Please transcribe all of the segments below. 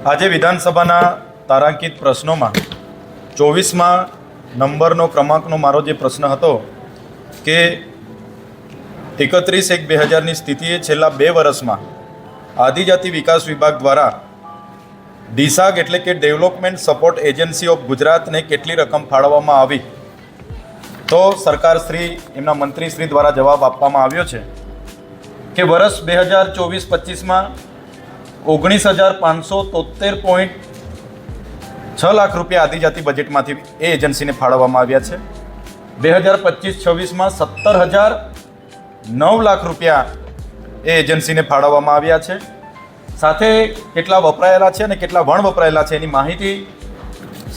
આજે વિધાનસભાના તારાંકિત પ્રશ્નોમાં 24મા નંબરનો ક્રમાંકનો મારો જે પ્રશ્ન હતો કે 31/1/2000ની સ્થિતિએ છેલ્લા 2 વર્ષમાં આદિજાતિ વિકાસ વિભાગ દ્વારા ડીસાગ એટલે કે ડેવલપમેન્ટ સપોર્ટ એજન્સી ઓફ ગુજરાતને કેટલી રકમ ફાળવવામાં આવી, તો સરકારશ્રી એમના મંત્રીશ્રી દ્વારા જવાબ આપવામાં આવ્યો છે કે વર્ષ 2024-25માં 19,573.6 લાખ રૂપિયા આદિજાતિ બજેટમાંથી એ એજન્સીને ફાળવવામાં આવ્યા છે। 2025-26માં 17,009 લાખ રૂપિયા એ એજન્સીને ફાળવવામાં આવ્યા છે। સાથે કેટલા વપરાયેલા છે અને કેટલા વણ વપરાયેલા છે એની માહિતી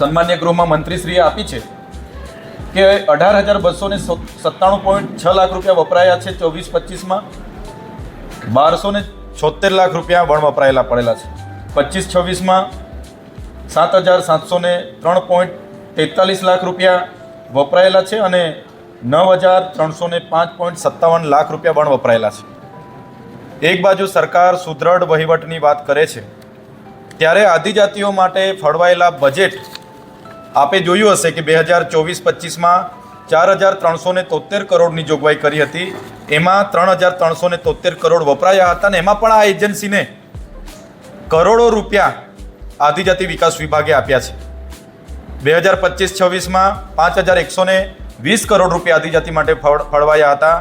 સન્માન્ય ગૃહમાં મંત્રીશ્રીએ આપી છે કે 18,297.6 લાખ રૂપિયા વપરાયા છે 24-25માં, 1,276 લાખ રૂપિયા વણ વપરાયેલા પડેલા છે। 25-26માં 7,703.43 લાખ રૂપિયા વપરાયેલા છે અને 9,305.57 લાખ રૂપિયા વણ વપરાયેલા છે। એક બાજુ સરકાર સુદૃઢ વહીવટની વાત કરે છે ત્યારે આદિજાતિઓ માટે ફળવાયેલા બજેટ આપે જોયું હશે કે 2024-25માં 4,373 કરોડની જોગવાઈ કરી હતી, એમાં 3,373 કરોડ વપરાયા હતા અને એમાં પણ આ એજન્સીને કરોડો રૂપિયા આદિજાતિ વિકાસ વિભાગે આપ્યા છે। 2025-26માં 5,120 કરોડ રૂપિયા આદિજાતિ માટે ફળવાયા હતા,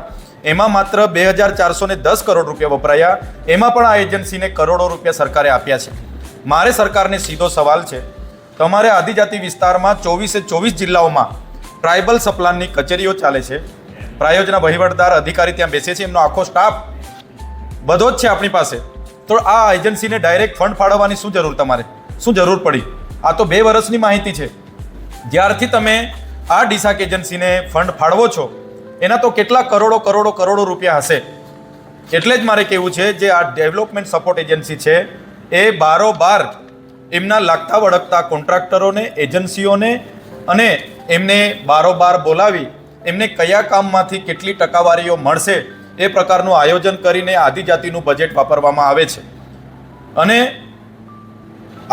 એમાં માત્ર 2,410 કરોડ રૂપિયા વપરાયા, એમાં પણ આ એજન્સીને કરોડો રૂપિયા સરકારે આપ્યા છે। મારે સરકારને સીધો સવાલ છે, તમારે આદિજાતિ વિસ્તારમાં 24 જિલ્લાઓમાં ટ્રાઇબલ સપ્લાનની કચેરીઓ ચાલે છે, પ્રાયોજના વહીવટદાર અધિકારી ત્યાં બેસે છે, એમનો આખો સ્ટાફ બધો જ છે આપણી પાસે, તો આ એજન્સીને ડાયરેક્ટ ફંડ ફાળવવાની શું જરૂર, તમારે શું જરૂર પડી? આ તો 2 વર્ષની માહિતી છે। જ્યારથી તમે આ ડીસાક એજન્સીને ફંડ ફાળવો છો એના તો કેટલા કરોડો રૂપિયા હશે। એટલે જ મારે કહેવું છે જે આ ડેવલપમેન્ટ સપોર્ટ એજન્સી છે એ બારોબાર એમના લાગતા વળગતા કોન્ટ્રાક્ટરોને, એજન્સીઓને અને એમને બારોબાર બોલાવી એમને કયા કામમાંથી કેટલી ટકાવારીઓ મળશે એ પ્રકારનું આયોજન કરીને આદિજાતિનું બજેટ વાપરવામાં આવે છે। અને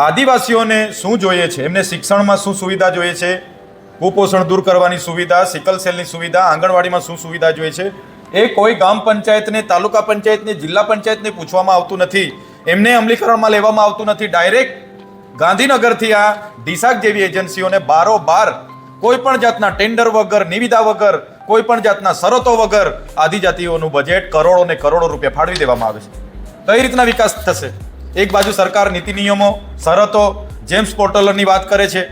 આદિવાસીઓને શું જોઈએ છે, એમને શિક્ષણમાં શું સુવિધા જોઈએ છે, કુપોષણ દૂર કરવાની સુવિધા, સિકલ સેલની સુવિધા, આંગણવાડીમાં શું સુવિધા જોઈએ છે, એ કોઈ ગામ પંચાયતને, તાલુકા પંચાયતને, જિલ્લા પંચાયતને પૂછવામાં આવતું નથી, એમને અમલીકરણમાં લેવામાં આવતું નથી। ડાયરેક્ટ ગાંધીનગરથી આ ડીસાક જેવી એજન્સીઓને બારોબાર કોઈ પણ જાતના ટેન્ડર વગર, નિવિદા વગર, કોઈ પણ જાતના શરતો વગર આદિજાતિઓનું બજેટ કરોડો ને કરોડો રૂપિયા ફાળવી દેવામાં આવે છે। કઈ રીતના વિકાસ થશે? એક બાજુ સરકાર નીતિ નિયમો, શરતો, જેમ્સ પોર્ટલોની વાત કરે છે,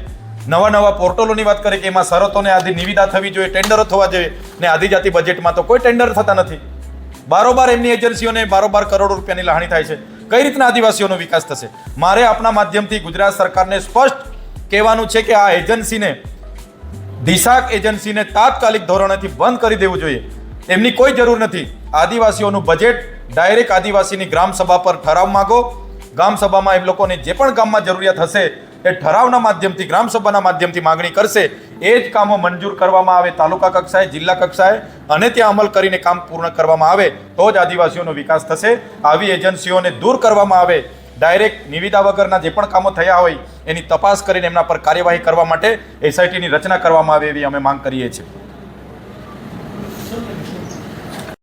નવા પોર્ટલોની વાત કરે કે એમાં શરતોને આદિ નિવિદા થવી જોઈએ, ટેન્ડરો થવા જોઈએ, ને આદિજાતિ બજેટમાં તો કોઈ ટેન્ડર થતા નથી। બારોબાર એમની એજન્સીઓને બારોબાર કરોડો રૂપિયાની લાગણી થાય છે। કઈ રીતના આદિવાસીઓનો વિકાસ થશે? મારે આપના માધ્યમથી ગુજરાત સરકારને સ્પષ્ટ કહેવાનું છે કે આ એજન્સીને, ડીસાક એજન્સીને તાત્કાલિક ધોરણેથી બંધ કરી દેવું જોઈએ, એમની કોઈ જરૂર નથી। આદિવાસીઓનું બજેટ ડાયરેક્ટ આદિવાસીની ગ્રામસભા પર ઠરાવ માગો, ગ્રામસભામાં એમ લોકોને જે પણ ગામમાં જરૂરિયાત હશે એ ઠરાવના માધ્યમથી, ગ્રામસભાના માધ્યમથી માગણી કરશે, એ જ કામો મંજૂર કરવામાં આવે તાલુકા કક્ષાએ, જિલ્લા કક્ષાએ, અને ત્યાં અમલ કરીને કામ પૂર્ણ કરવામાં આવે તો જ આદિવાસીઓનો વિકાસ થશે। આવી એજન્સીઓને દૂર કરવામાં આવે, ડાયરેક્ટ નિવિદા વગરના જે પણ કામો થયા હોય એની તપાસ કરીને એમના પર કાર્યવાહી કરવા માટે એસઆઈટીની રચના કરવામાં આવે એવી અમે માંગ કરીએ છીએ।